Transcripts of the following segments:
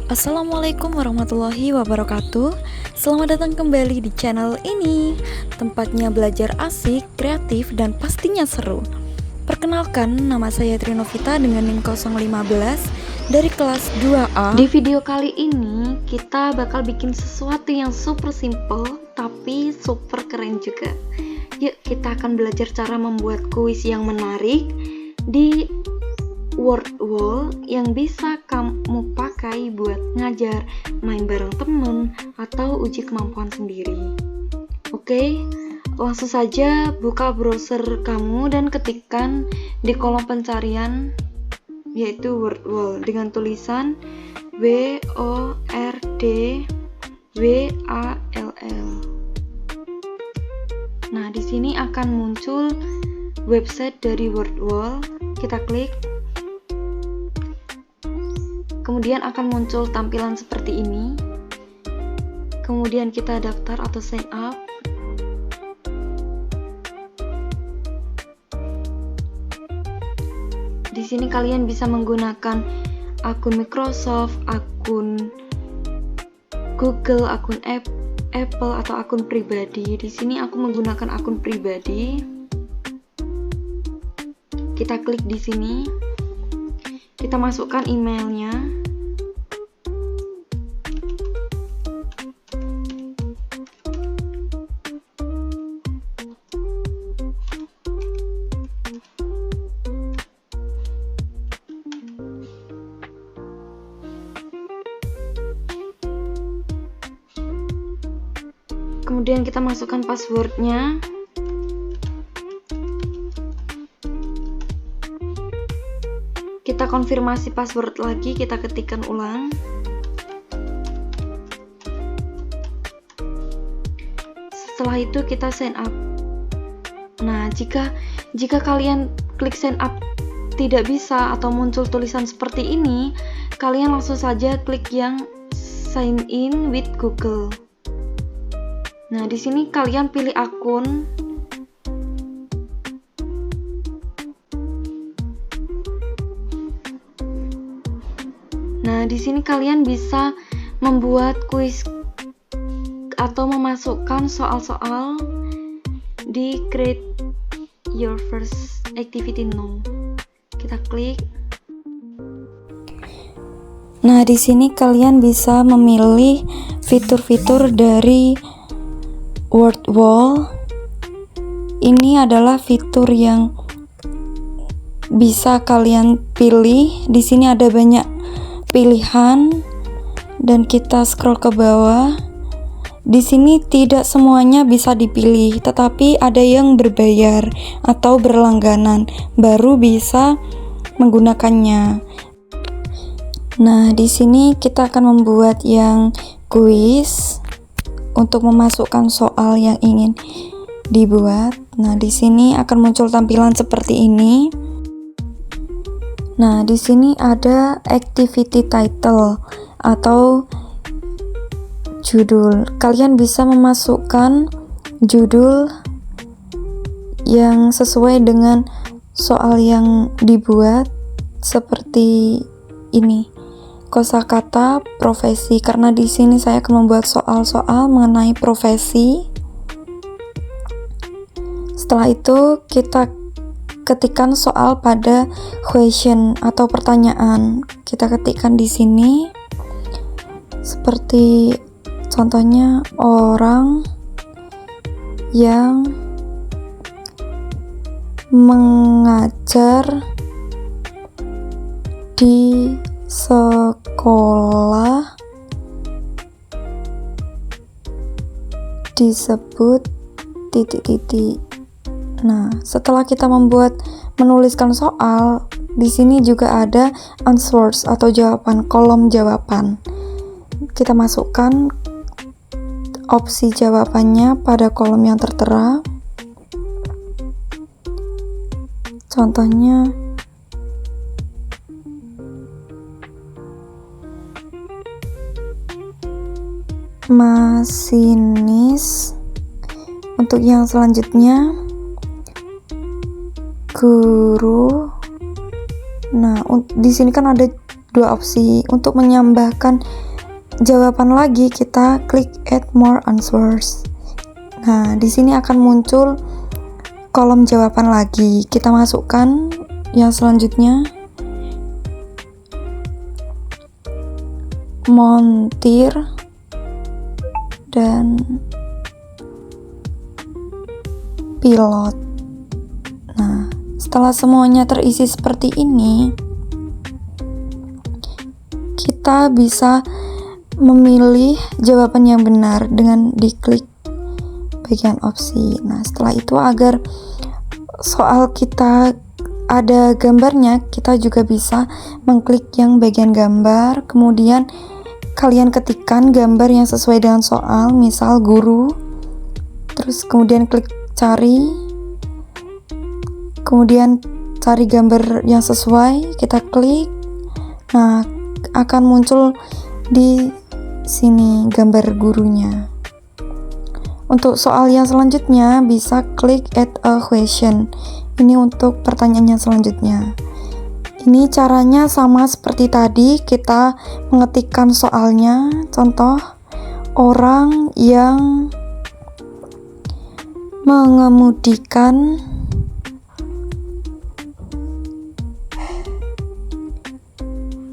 Assalamualaikum warahmatullahi wabarakatuh. Selamat datang kembali di channel ini. Tempatnya belajar asik, kreatif, dan pastinya seru. Perkenalkan, nama saya Trinovita dengan NIM 015 dari kelas 2A. Di video kali ini kita bakal bikin sesuatu yang super simple tapi super keren juga. Yuk, kita akan belajar cara membuat kuis yang menarik di word wall yang bisa kamu pakai buat ngajar, main bareng temen, atau uji kemampuan sendiri. Oke, langsung saja buka browser kamu dan ketikkan di kolom pencarian yaitu word wall dengan tulisan WORDWALL. Nah, di sini akan muncul website dari word wall. Kita klik. Kemudian akan muncul tampilan seperti ini. Kemudian kita daftar atau sign up. Di sini kalian bisa menggunakan akun Microsoft, akun Google, akun Apple atau akun pribadi. Di sini aku menggunakan akun pribadi. Kita klik di sini. Kita masukkan emailnya. Kemudian kita masukkan passwordnya. Kita konfirmasi password lagi, kita ketikkan ulang. Setelah itu kita sign up. Nah, jika kalian klik sign up tidak bisa atau muncul tulisan seperti ini, kalian langsung saja klik yang sign in with Google. Nah, di sini kalian pilih akun. Nah, di sini kalian bisa membuat kuis atau memasukkan soal-soal di create your first activity now. Kita klik. Nah, di sini kalian bisa memilih fitur-fitur dari word wall. Ini adalah fitur yang bisa kalian pilih. Di sini ada banyak pilihan dan kita scroll ke bawah. Di sini tidak semuanya bisa dipilih, tetapi ada yang berbayar atau berlangganan baru bisa menggunakannya. Nah, di sini kita akan membuat yang kuis untuk memasukkan soal yang ingin dibuat. Nah, di sini akan muncul tampilan seperti ini. Nah, di sini ada activity title atau judul. Kalian bisa memasukkan judul yang sesuai dengan soal yang dibuat seperti ini. Kosakata profesi, karena di sini saya akan membuat soal-soal mengenai profesi. Setelah itu kita ketikkan soal pada question atau pertanyaan. Kita ketikkan di sini. Seperti contohnya orang yang mengajar di sekolah disebut titik-titik. Nah, setelah kita menuliskan soal, di sini juga ada answers atau jawaban, kolom jawaban. Kita masukkan opsi jawabannya pada kolom yang tertera. Contohnya, masinis. Untuk yang selanjutnya, guru. Nah, di sini kan ada dua opsi. Untuk menambahkan jawaban lagi, kita klik add more answers. Nah, di sini akan muncul kolom jawaban lagi. Kita masukkan yang selanjutnya, montir dan pilot. Nah, setelah semuanya terisi seperti ini, kita bisa memilih jawaban yang benar dengan diklik bagian opsi. Nah, setelah itu agar soal kita ada gambarnya, kita juga bisa mengklik yang bagian gambar, kemudian kalian ketikkan gambar yang sesuai dengan soal, misal guru, terus kemudian klik cari, kemudian cari gambar yang sesuai, kita klik. Nah, akan muncul di sini gambar gurunya. Untuk soal yang selanjutnya bisa klik add a question. Ini untuk pertanyaan yang selanjutnya. Ini caranya sama seperti tadi, kita mengetikkan soalnya. Contoh, orang yang mengemudikan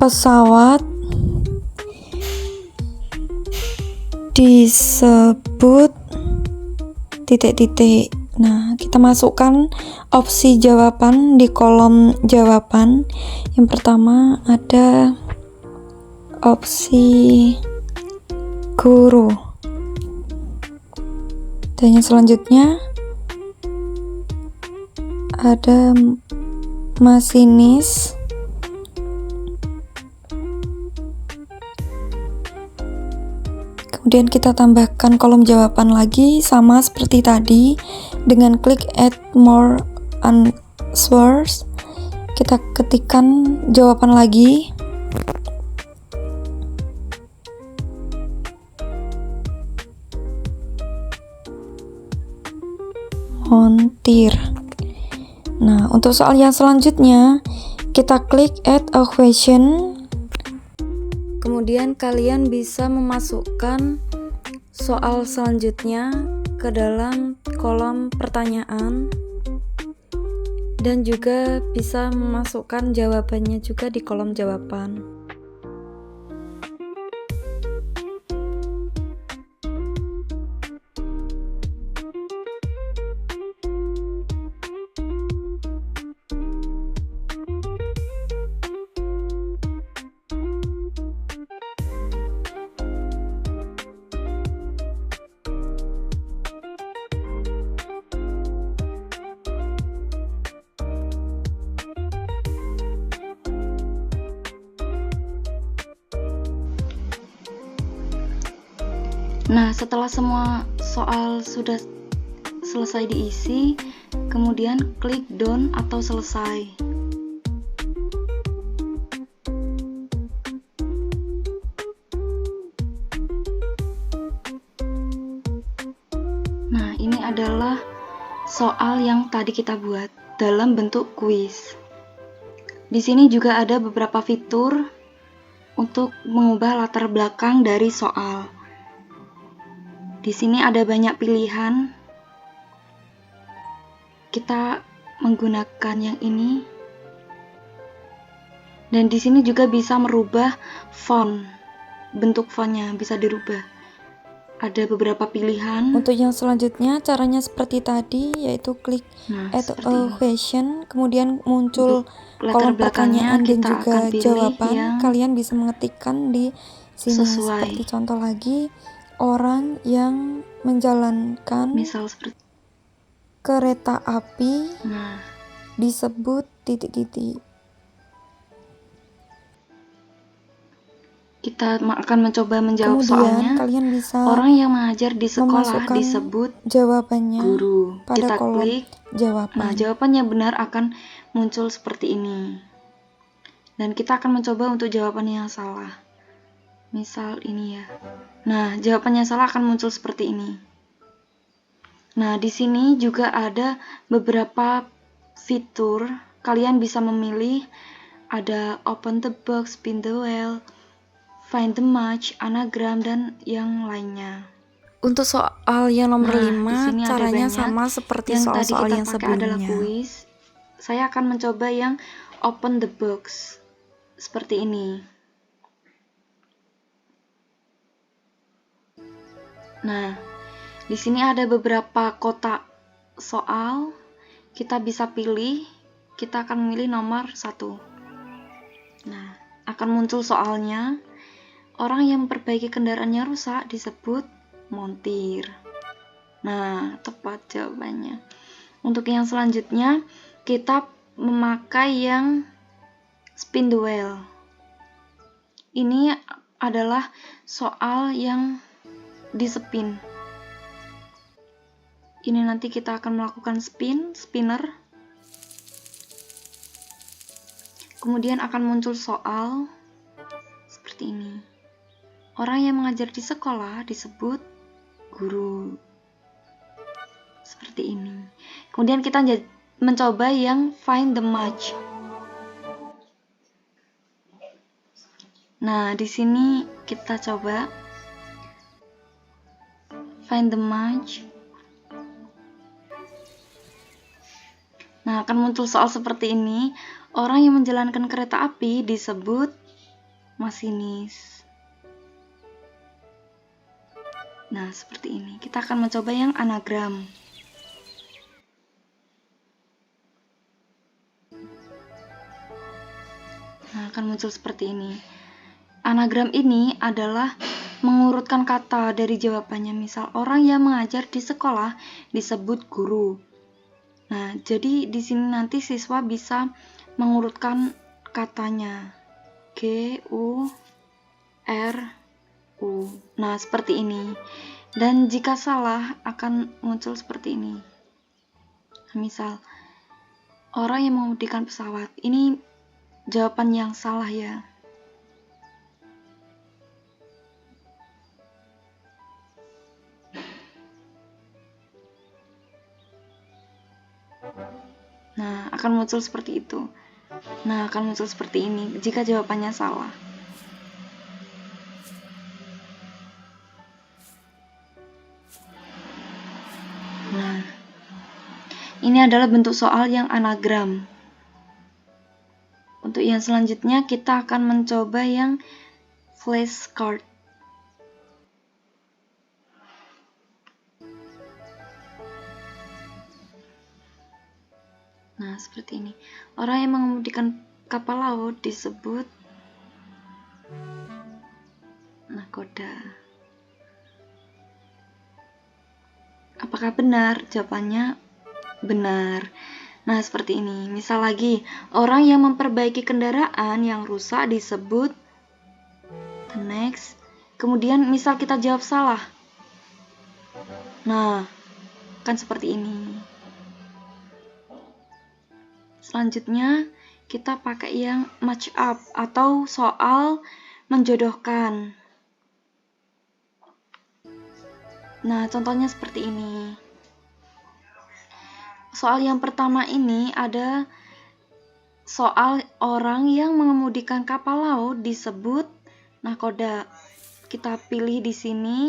pesawat disebut titik-titik. Nah, kita masukkan opsi jawaban di kolom jawaban. Yang pertama ada opsi guru. Dan yang selanjutnya ada masinis. Kemudian kita tambahkan kolom jawaban lagi sama seperti tadi dengan klik add more answers. Kita ketikkan jawaban lagi. Montir. Nah, untuk soal yang selanjutnya kita klik add a question. Kemudian kalian bisa memasukkan soal selanjutnya ke dalam kolom pertanyaan dan juga bisa memasukkan jawabannya juga di kolom jawaban. Nah, setelah semua soal sudah selesai diisi, kemudian klik done atau selesai. Nah, ini adalah soal yang tadi kita buat dalam bentuk kuis. Di sini juga ada beberapa fitur untuk mengubah latar belakang dari soal. Di sini ada banyak pilihan. Kita menggunakan yang ini. Dan di sini juga bisa merubah font. Bentuk fontnya bisa dirubah. Ada beberapa pilihan. Untuk yang selanjutnya caranya seperti tadi, yaitu klik add a question, kemudian muncul kolom pertanyaan dan juga jawaban. Kalian bisa mengetikkan di sini seperti contoh lagi. Orang yang menjalankan misal seperti kereta api disebut titik-titik. Kita akan mencoba menjawab soalnya. Kalian bisa orang yang mengajar di sekolah disebut jawabannya guru. Pada kita kolom klik jawaban. Nah, jawaban yang benar akan muncul seperti ini. Dan kita akan mencoba untuk jawaban yang salah. Misal ini ya. Nah, jawabannya salah akan muncul seperti ini. Nah, di sini juga ada beberapa fitur. Kalian bisa memilih ada open the box, spin the wheel, find the match, anagram, dan yang lainnya. Untuk soal yang nomor 5, caranya sama seperti soal-soal yang sebelumnya. Adalah kuis. Saya akan mencoba yang open the box seperti ini. Nah, di sini ada beberapa kotak soal. Kita bisa pilih. Kita akan memilih nomor 1. Nah, akan muncul soalnya. Orang yang memperbaiki kendaraannya rusak disebut montir. Nah, tepat jawabannya. Untuk yang selanjutnya, kita memakai yang spin the wheel. Ini adalah soal yang di-spin. Ini nanti kita akan melakukan spinner. Kemudian akan muncul soal seperti ini. Orang yang mengajar di sekolah disebut guru. Seperti ini. Kemudian kita mencoba yang find the match. Nah, di sini kita coba find the match. Nah, akan muncul soal seperti ini. Orang yang menjalankan kereta api disebut masinis. Nah, seperti ini. Kita akan mencoba yang anagram. Nah, akan muncul seperti ini. Anagram ini adalah mengurutkan kata dari jawabannya. Misal, orang yang mengajar di sekolah disebut guru. Nah, jadi di sini nanti siswa bisa mengurutkan katanya. G, U, R, U. Nah, seperti ini. Dan jika salah akan muncul seperti ini. Misal, orang yang mengemudikan pesawat. Ini jawaban yang salah ya. Nah, akan muncul seperti itu. Nah, akan muncul seperti ini jika jawabannya salah. Nah, ini adalah bentuk soal yang anagram. Untuk yang selanjutnya kita akan mencoba yang flashcard. Nah, seperti ini. Orang yang mengemudikan kapal laut disebut nakoda. Apakah benar? Jawabannya benar. Nah, seperti ini. Misal lagi, orang yang memperbaiki kendaraan yang rusak disebut the next. Kemudian misal kita jawab salah. Nah, kan seperti ini. Selanjutnya, kita pakai yang match up atau soal menjodohkan. Nah, contohnya seperti ini. Soal yang pertama ini ada soal orang yang mengemudikan kapal laut disebut nakoda. Kita pilih di sini.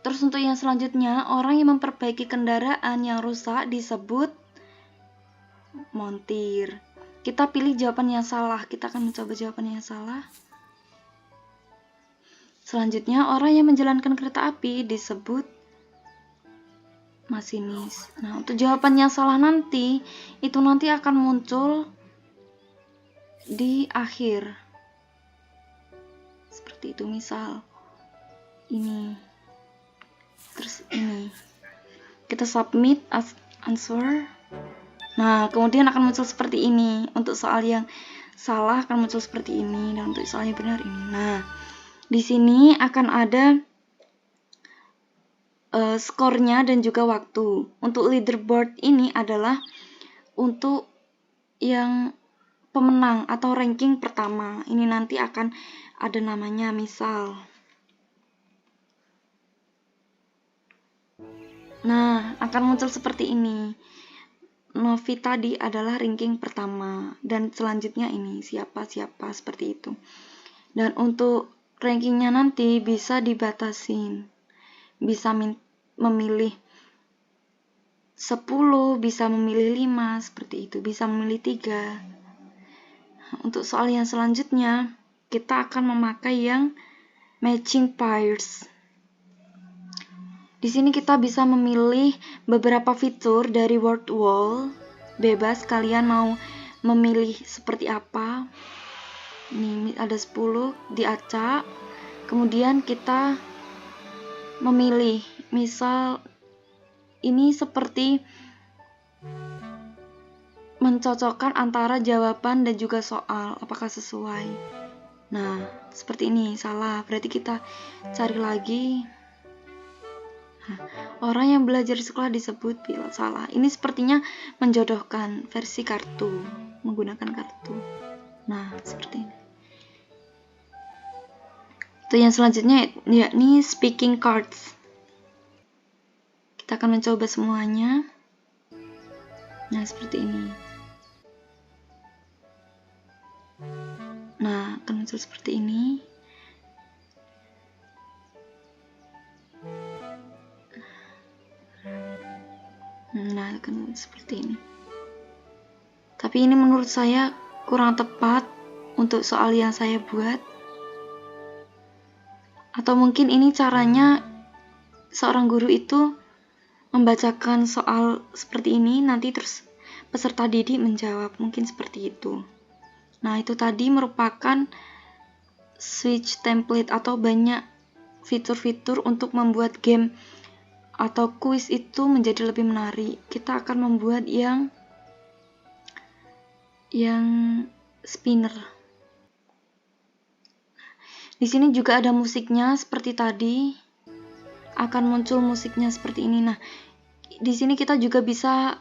Terus untuk yang selanjutnya, orang yang memperbaiki kendaraan yang rusak disebut montir. Kita pilih jawaban yang salah. Kita akan mencoba jawaban yang salah. Selanjutnya, orang yang menjalankan kereta api disebut masinis. Nah, untuk jawaban yang salah nanti, itu nanti akan muncul di akhir. Seperti itu, misal ini. Terus ini. Kita submit as answer. Nah, kemudian akan muncul seperti ini. Untuk soal yang salah akan muncul seperti ini, dan untuk soal yang benar ini. Nah, di sini akan ada skornya dan juga waktu. Untuk leaderboard ini adalah untuk yang pemenang atau ranking pertama. Ini nanti akan ada namanya, misal. Nah, akan muncul seperti ini. Novi tadi adalah ranking pertama, dan selanjutnya ini siapa seperti itu. Dan untuk rankingnya nanti bisa dibatasin, bisa memilih 10, bisa memilih 5 seperti itu, bisa memilih 3. Untuk soal yang selanjutnya kita akan memakai yang matching pairs. Di sini kita bisa memilih beberapa fitur dari word wall. Bebas kalian mau memilih seperti apa. Ini ada 10 diacak. Kemudian kita memilih, misal ini seperti mencocokkan antara jawaban dan juga soal, apakah sesuai. Nah, seperti ini, salah. Berarti kita cari lagi. Orang yang belajar di sekolah disebut pilot, salah. Ini sepertinya menjodohkan versi kartu, menggunakan kartu. Nah, seperti ini. Itu yang selanjutnya yakni speaking cards. Kita akan mencoba semuanya. Nah, seperti ini. Nah, akan muncul seperti ini. Nah, akan seperti ini. Tapi ini menurut saya kurang tepat untuk soal yang saya buat. Atau mungkin ini caranya seorang guru itu membacakan soal seperti ini, nanti terus peserta didik menjawab, mungkin seperti itu. Nah, itu tadi merupakan switch template atau banyak fitur-fitur untuk membuat game atau kuis itu menjadi lebih menarik. Kita akan membuat yang spinner. Di sini juga ada musiknya seperti tadi. Akan muncul musiknya seperti ini. Nah, di sini kita juga bisa,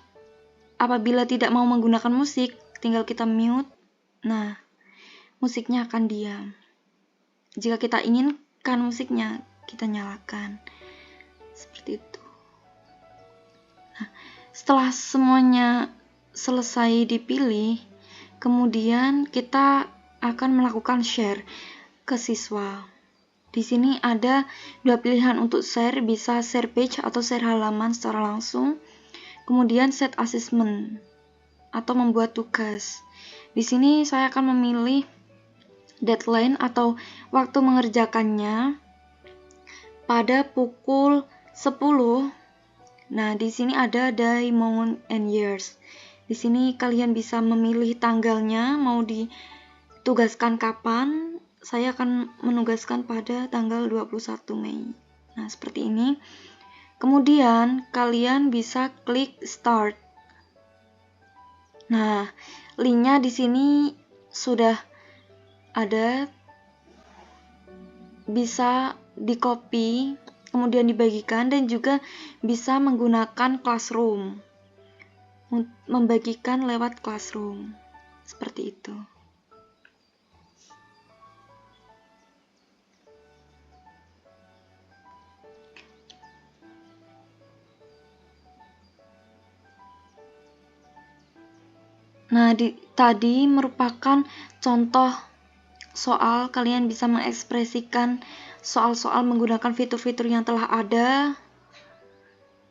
apabila tidak mau menggunakan musik, tinggal kita mute. Nah, musiknya akan diam. Jika kita inginkan musiknya, kita nyalakan. Seperti itu. Nah, setelah semuanya selesai dipilih, kemudian kita akan melakukan share ke siswa. Di sini ada 2 pilihan untuk share, bisa share page atau share halaman secara langsung. Kemudian set assessment atau membuat tugas. Di sini saya akan memilih deadline atau waktu mengerjakannya pada pukul 10. Nah, di sini ada day, month, and years. Di sini kalian bisa memilih tanggalnya, mau ditugaskan kapan. Saya akan menugaskan pada tanggal 21 Mei. Nah, seperti ini. Kemudian kalian bisa klik start. Nah, linknya di sini sudah ada, bisa di-copy, kemudian dibagikan, dan juga bisa menggunakan Classroom, membagikan lewat Classroom, seperti itu. Nah, tadi merupakan contoh soal kalian bisa mengekspresikan soal-soal menggunakan fitur-fitur yang telah ada,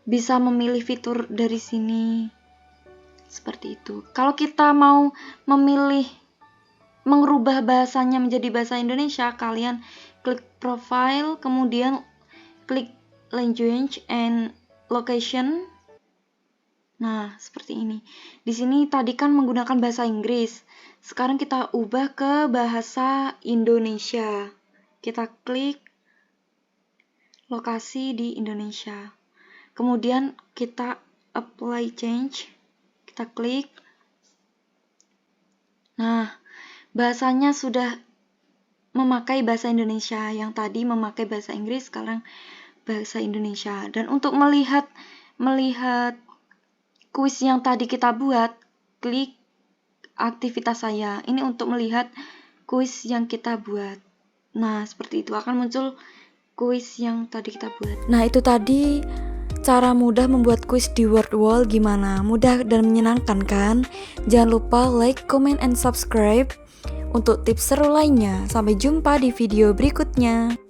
bisa memilih fitur dari sini, seperti itu. Kalau kita mau memilih mengubah bahasanya menjadi bahasa Indonesia, kalian klik profile, kemudian klik language and location. Nah, seperti ini. Di sini tadi kan menggunakan bahasa Inggris. Sekarang kita ubah ke bahasa Indonesia. Kita klik lokasi di Indonesia. Kemudian kita apply change. Kita klik. Nah, bahasanya sudah memakai bahasa Indonesia. Yang tadi memakai bahasa Inggris, sekarang bahasa Indonesia. Dan untuk melihat kuis yang tadi kita buat, klik aktivitas saya. Ini untuk melihat kuis yang kita buat. Nah, seperti itu akan muncul kuis yang tadi kita buat. Nah, itu tadi cara mudah membuat kuis di Word Wall gimana? Mudah dan menyenangkan kan? Jangan lupa like, comment, and subscribe untuk tips seru lainnya. Sampai jumpa di video berikutnya.